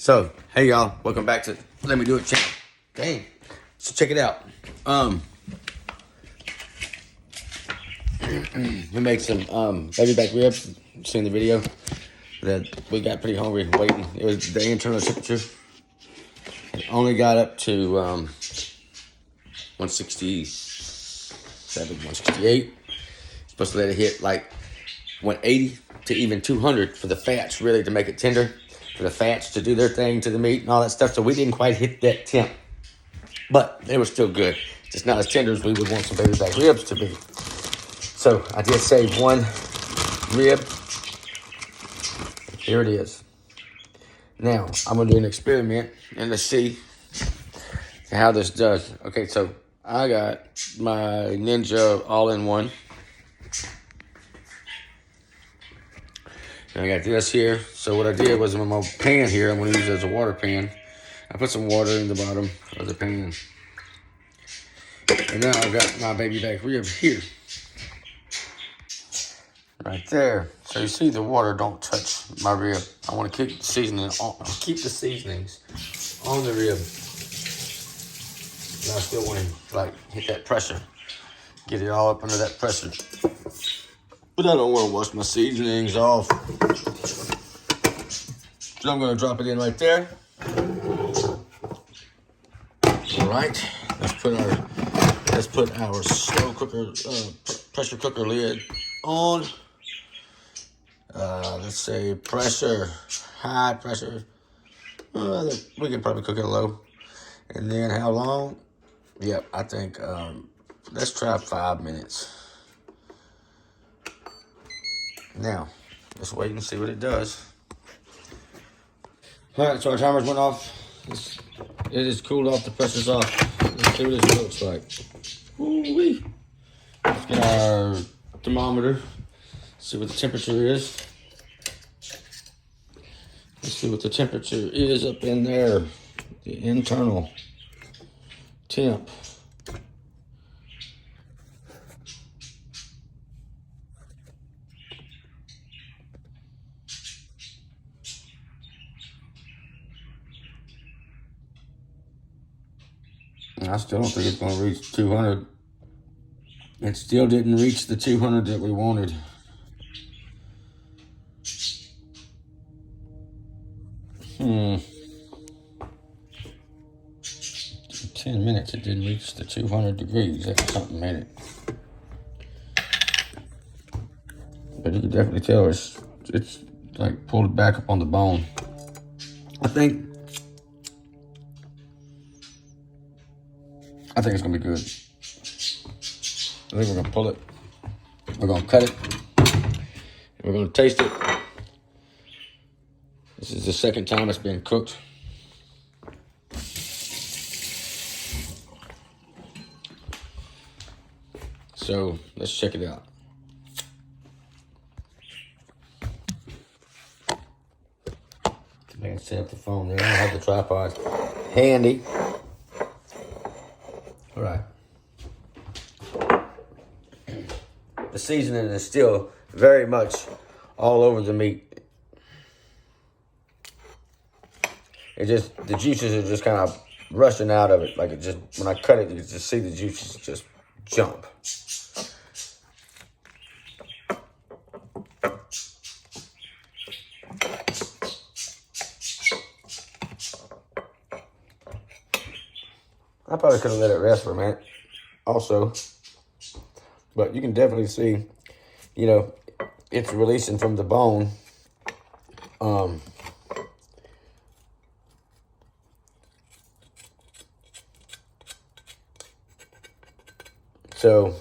So, hey y'all, welcome back to Let Me Do It channel. Dang, so check it out. We made some baby back ribs. Seen the video that we got pretty hungry waiting. It was the internal temperature. It only got up to 167, 168. Supposed to let it hit like 180 to even 200 for the fats really to make it tender. For the fats to do their thing to the meat and all that stuff. So we didn't quite hit that temp. But they were still good. Just not as tender as we would want some baby back ribs to be. So I did save one rib. Here it is. Now I'm gonna do an experiment and let's see how this does. Okay, so I got my Ninja all-in-one. And I got this here. So what I did was in my pan here, I'm going to use it as a water pan. I put some water in the bottom of the pan. And now I've got my baby back rib here. Right there. So you see the water don't touch my rib. I want to keep the seasonings on the rib. And I still want to hit that pressure. Get it all up under that pressure. But I don't want to wash my seasonings off. So I'm going to drop it in right there. All right. Let's put our slow cooker, pressure cooker lid on. Let's say high pressure. We can probably cook it low. And then how long? Yep, I think, let's try 5 minutes. Now, let's wait and see what it does. All right, so our timers went off. It is cooled off, the pressure's off. Let's see what this looks like. Woo-wee. Let's get our thermometer, see what the temperature is. Let's see what the temperature is up in there. The internal temp. I still don't think it's going to reach 200. It still didn't reach the 200 that we wanted. In 10 minutes, it didn't reach the 200 degrees. That's something made it. But you can definitely tell it's like pulled back up on the bone. I think it's gonna be good. I think we're gonna pull it. We're gonna cut it. And we're gonna taste it. This is the second time it's been cooked. So let's check it out. Man, set up the phone there. I don't have the tripod handy. All right. The seasoning is still very much all over the meat. The juices are just kind of rushing out of it. Like when I cut it, you just see the juices just jump. I probably could have let it rest for a minute also. But you can definitely see, it's releasing from the bone. So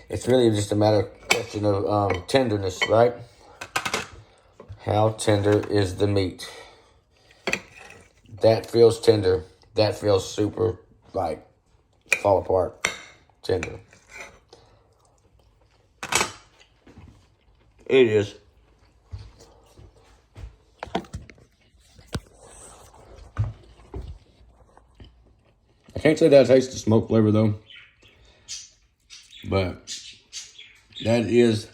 it's really just a question of tenderness, right? How tender is the meat? That feels tender. That feels super, fall apart tender. It is. I can't say that I taste the smoke flavor, though. But that is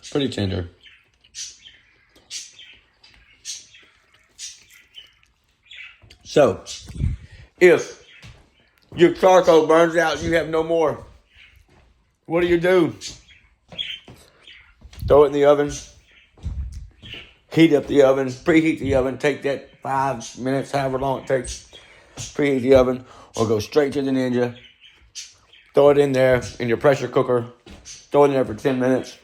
pretty tender. So, if your charcoal burns out and you have no more, what do? Throw it in the oven. Heat up the oven. Preheat the oven. Take that 5 minutes, however long it takes. Preheat the oven. Or go straight to the Ninja. Throw it in there in your pressure cooker. Throw it in there for 10 minutes.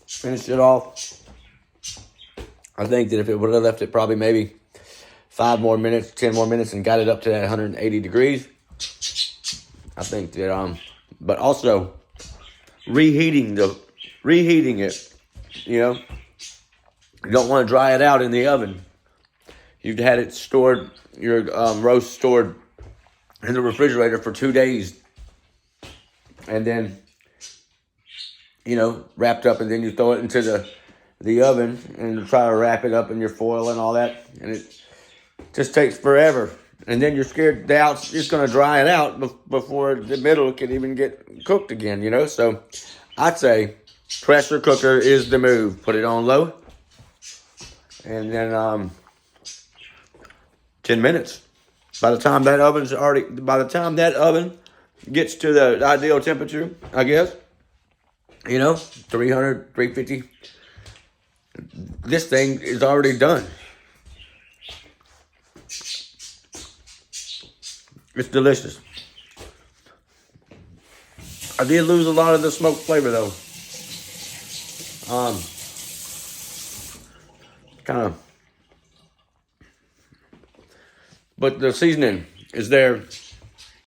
Finish it off. I think that if it would have left it probably maybe 5 more minutes, 10 more minutes, and got it up to that 180 degrees, I think that, but also reheating it, you know, you don't want to dry it out in the oven. You've had it stored, your roast stored in the refrigerator for 2 days, and then, you know, wrapped up, and then you throw it into the oven and try to wrap it up in your foil and all that, and it just takes forever. And then you're scared the outs it's going to dry it out before the middle can even get cooked again, you know. So I'd say pressure cooker is the move. Put it on low, and then 10 minutes. By the time that oven gets to the ideal temperature, I guess, you know, 300, 350, this thing is already done. It's delicious. I did lose a lot of the smoked flavor though. Kind of. But the seasoning is there.